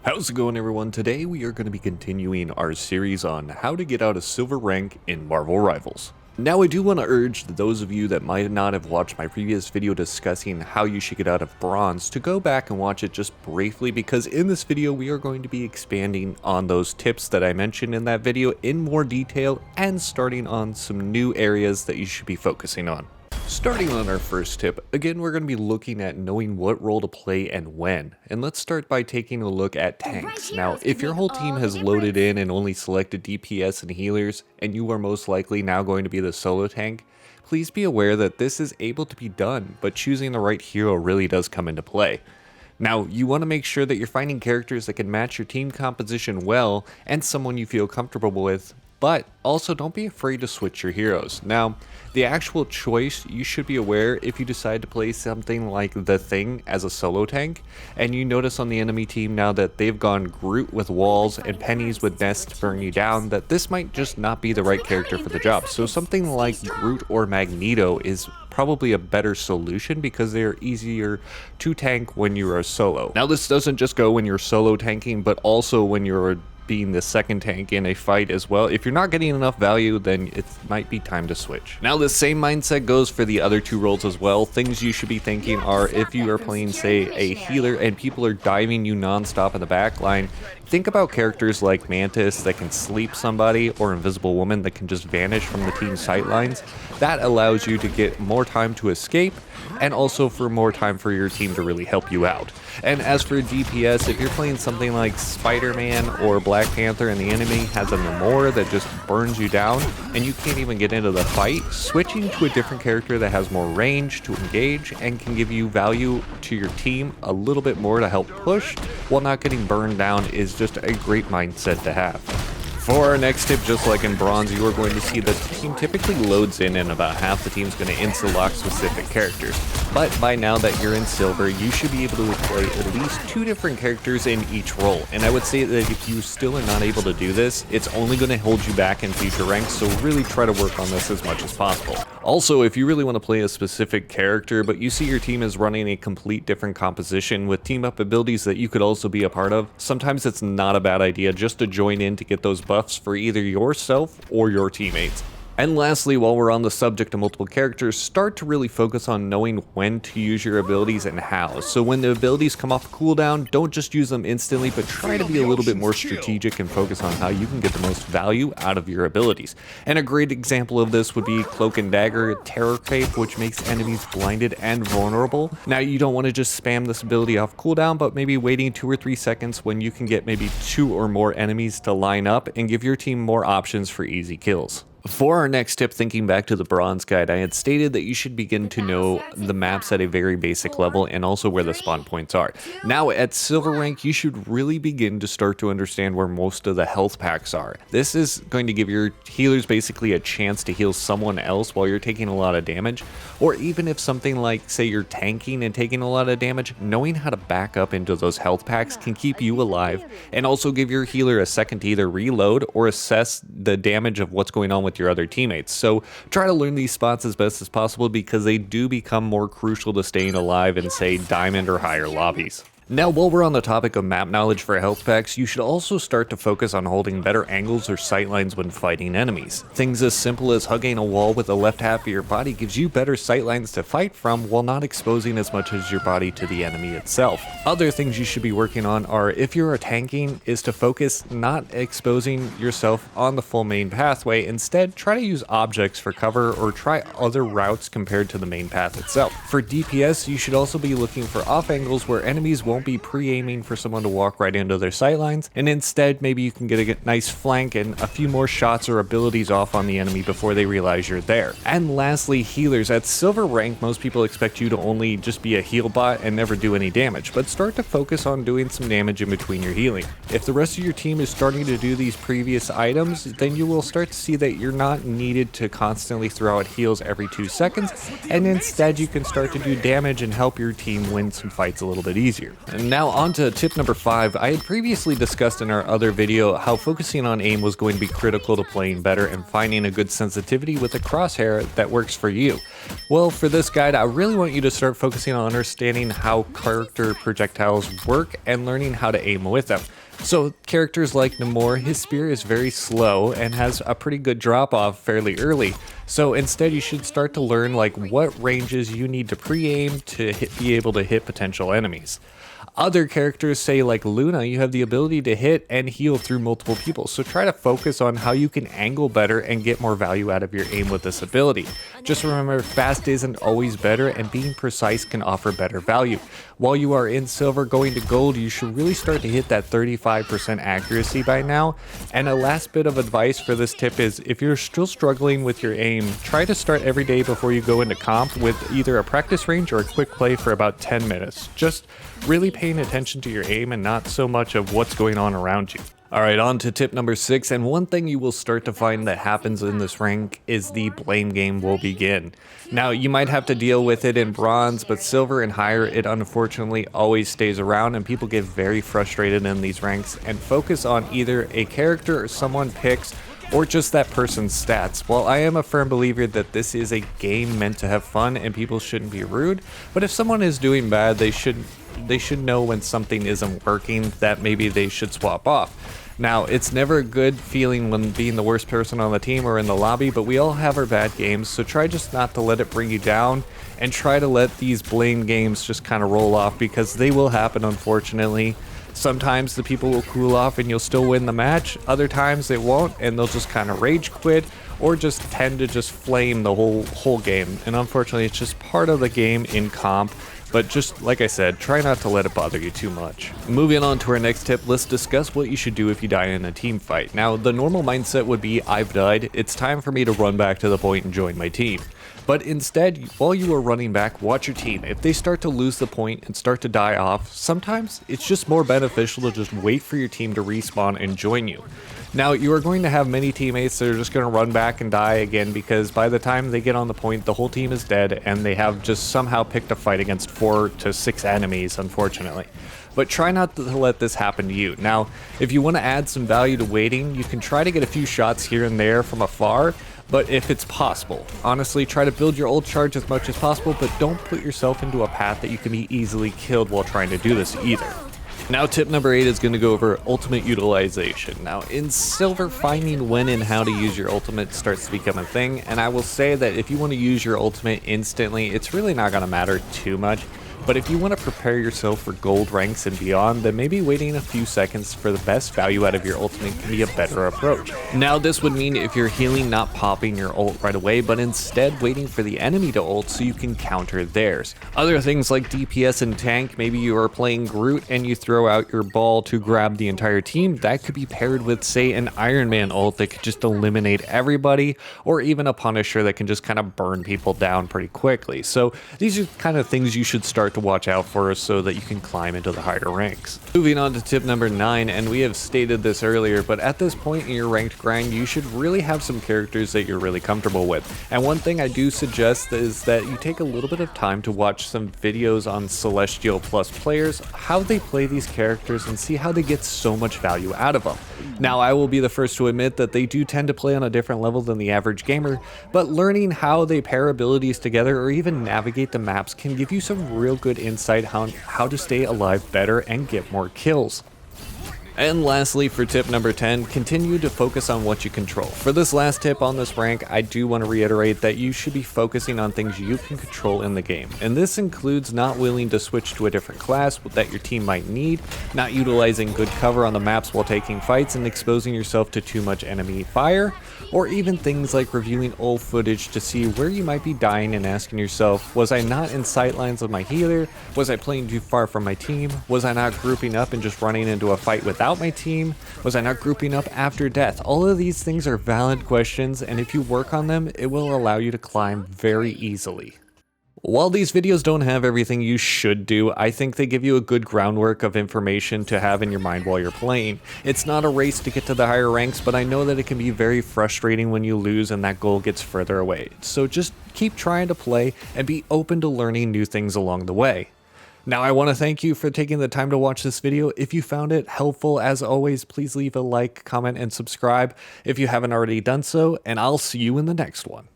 How's it going, everyone? Today we are going to be continuing our series on how to get out of silver rank in Marvel Rivals. Now I do want to urge those of you that might not have watched my previous video discussing how you should get out of bronze to go back and watch it just briefly, because in this video we are going to be expanding on those tips that I mentioned in that video in more detail and starting on some new areas that you should be focusing on. Starting on our first tip, again we're going to be looking at knowing what role to play and when. And let's start by taking a look at tanks. Now, if your whole team has loaded in and only selected DPS and healers, and you are most likely now going to be the solo tank, please be aware that this is able to be done, but choosing the right hero really does come into play. Now, you want to make sure that you're finding characters that can match your team composition well and someone you feel comfortable with, but also don't be afraid to switch your heroes. Now, the actual choice, you should be aware if you decide to play something like The Thing as a solo tank, and you notice on the enemy team now that they've gone Groot with walls and Pennies with nests to burn you down, that this might just not be the right character for the job. So something like Groot or Magneto is probably a better solution because they are easier to tank when you're a solo. Now, this doesn't just go when you're solo tanking, but also when you're being the second tank in a fight as well. If you're not getting enough value, then it might be time to switch. Now, the same mindset goes for the other two roles as well. Things you should be thinking are, if you are playing, say, a healer and people are diving you non-stop in the back line, think about characters like Mantis that can sleep somebody, or Invisible Woman that can just vanish from the team's sightlines. That allows you to get more time to escape, and also for more time for your team to really help you out. And as for DPS, if you're playing something like Spider-Man or Black Panther and the enemy has a Namor that just burns you down and you can't even get into the fight, switching to a different character that has more range to engage and can give you value to your team a little bit more to help push while not getting burned down is just a great mindset to have. For our next tip, just like in bronze, you are going to see that the team typically loads in and about half the team is going to insta-lock specific characters. But by now that you're in silver, you should be able to play at least 2 different characters in each role. And I would say that if you still are not able to do this, it's only going to hold you back in future ranks, so really try to work on this as much as possible. Also, if you really want to play a specific character, but you see your team is running a complete different composition with team-up abilities that you could also be a part of, sometimes it's not a bad idea just to join in to get those buffs for either yourself or your teammates. And lastly, while we're on the subject of multiple characters, start to really focus on knowing when to use your abilities and how. So when the abilities come off cooldown, don't just use them instantly, but try to be a little bit more strategic and focus on how you can get the most value out of your abilities. And a great example of this would be Cloak and Dagger Terror Cape, which makes enemies blinded and vulnerable. Now, you don't want to just spam this ability off cooldown, but maybe waiting 2 or 3 seconds when you can get maybe 2 or more enemies to line up and give your team more options for easy kills. For our next tip, thinking back to the bronze guide, I had stated that you should begin to know the maps at a very basic level and also where the spawn points are. Now at silver rank, you should really begin to start to understand where most of the health packs are. This is going to give your healers basically a chance to heal someone else while you're taking a lot of damage. Or even if something like, say, you're tanking and taking a lot of damage, knowing how to back up into those health packs can keep you alive and also give your healer a second to either reload or assess the damage of what's going on with your other teammates. So try to learn these spots as best as possible because they do become more crucial to staying alive in, say, diamond or higher lobbies. Now, while we're on the topic of map knowledge for health packs, you should also start to focus on holding better angles or sightlines when fighting enemies. Things as simple as hugging a wall with the left half of your body gives you better sightlines to fight from while not exposing as much as your body to the enemy itself. Other things you should be working on are, if you're tanking, is to focus not exposing yourself on the full main pathway. Instead, try to use objects for cover or try other routes compared to the main path itself. For DPS, you should also be looking for off angles where enemies won't be pre-aiming for someone to walk right into their sightlines, and instead maybe you can get a nice flank and a few more shots or abilities off on the enemy before they realize you're there. And lastly, healers. At silver rank, most people expect you to only just be a heal bot and never do any damage, but start to focus on doing some damage in between your healing. If the rest of your team is starting to do these previous items, then you will start to see that you're not needed to constantly throw out heals every 2 seconds, and instead you can start to do damage and help your team win some fights a little bit easier. And now on to tip number 5. I had previously discussed in our other video how focusing on aim was going to be critical to playing better and finding a good sensitivity with a crosshair that works for you. Well, for this guide, I really want you to start focusing on understanding how character projectiles work and learning how to aim with them. So characters like Namor, his spear is very slow and has a pretty good drop off fairly early. So instead you should start to learn like what ranges you need to pre-aim to be able to hit potential enemies. Other characters, say like Luna, you have the ability to hit and heal through multiple people, so try to focus on how you can angle better and get more value out of your aim with this ability. Just remember, fast isn't always better, and being precise can offer better value. While you are in silver going to gold, you should really start to hit that 35% accuracy by now. And a last bit of advice for this tip is, if you're still struggling with your aim, try to start every day before you go into comp with either a practice range or a quick play for about 10 minutes. Just really paying attention to your aim and not so much of what's going on around you. Alright, on to tip number 6, and one thing you will start to find that happens in this rank is the blame game will begin. Now, you might have to deal with it in bronze, but silver and higher, it unfortunately always stays around, and people get very frustrated in these ranks and focus on either a character or someone picks or just that person's stats. While I am a firm believer that this is a game meant to have fun and people shouldn't be rude, but if someone is doing bad, they should know when something isn't working, that maybe they should swap off. Now, it's never a good feeling when being the worst person on the team or in the lobby, but we all have our bad games, so try just not to let it bring you down, and try to let these blame games just kind of roll off, because they will happen, unfortunately. Sometimes the people will cool off and you'll still win the match, other times it won't, and they'll just kind of rage quit, or just tend to just flame the whole game, and unfortunately it's just part of the game in comp. But just like I said, try not to let it bother you too much. Moving on to our next tip, let's discuss what you should do if you die in a team fight. Now, the normal mindset would be, I've died, it's time for me to run back to the point and join my team. But instead, while you are running back, watch your team. If they start to lose the point and start to die off, sometimes it's just more beneficial to just wait for your team to respawn and join you. Now, you are going to have many teammates that are just going to run back and die again, because by the time they get on the point, the whole team is dead and they have just somehow picked a fight against 4 to 6 enemies, unfortunately. But try not to let this happen to you. Now, if you want to add some value to waiting, you can try to get a few shots here and there from afar, but if it's possible. Honestly, try to build your ult charge as much as possible, but don't put yourself into a path that you can be easily killed while trying to do this either. Now, tip number 8 is going to go over ultimate utilization. Now, in silver, finding when and how to use your ultimate starts to become a thing, and I will say that if you want to use your ultimate instantly, it's really not going to matter too much. But if you want to prepare yourself for gold ranks and beyond, then maybe waiting a few seconds for the best value out of your ultimate can be a better approach. Now, this would mean if you're healing, not popping your ult right away, but instead waiting for the enemy to ult so you can counter theirs. Other things like DPS and tank, maybe you are playing Groot and you throw out your ball to grab the entire team, that could be paired with, say, an Iron Man ult that could just eliminate everybody, or even a Punisher that can just kind of burn people down pretty quickly. So these are kind of things you should start to watch out for so that you can climb into the higher ranks. Moving on to tip number 9, and we have stated this earlier, but at this point in your ranked grind, you should really have some characters that you're really comfortable with. And one thing I do suggest is that you take a little bit of time to watch some videos on Celestial Plus players, how they play these characters, and see how they get so much value out of them. Now, I will be the first to admit that they do tend to play on a different level than the average gamer, but learning how they pair abilities together or even navigate the maps can give you some real good insight on how to stay alive better and get more kills. And lastly, for tip number 10, continue to focus on what you control. For this last tip on this rank, I do want to reiterate that you should be focusing on things you can control in the game. And this includes not willing to switch to a different class that your team might need, not utilizing good cover on the maps while taking fights and exposing yourself to too much enemy fire, or even things like reviewing old footage to see where you might be dying and asking yourself, was I not in sightlines of my healer? Was I playing too far from my team? Was I not grouping up and just running into a fight without my team? Was I not grouping up after death? All of these things are valid questions, and if you work on them, it will allow you to climb very easily. While these videos don't have everything you should do, I think they give you a good groundwork of information to have in your mind while you're playing. It's not a race to get to the higher ranks, but I know that it can be very frustrating when you lose and that goal gets further away. So just keep trying to play and be open to learning new things along the way. Now I want to thank you for taking the time to watch this video. If you found it helpful, as always, please leave a like, comment, and subscribe if you haven't already done so, and I'll see you in the next one.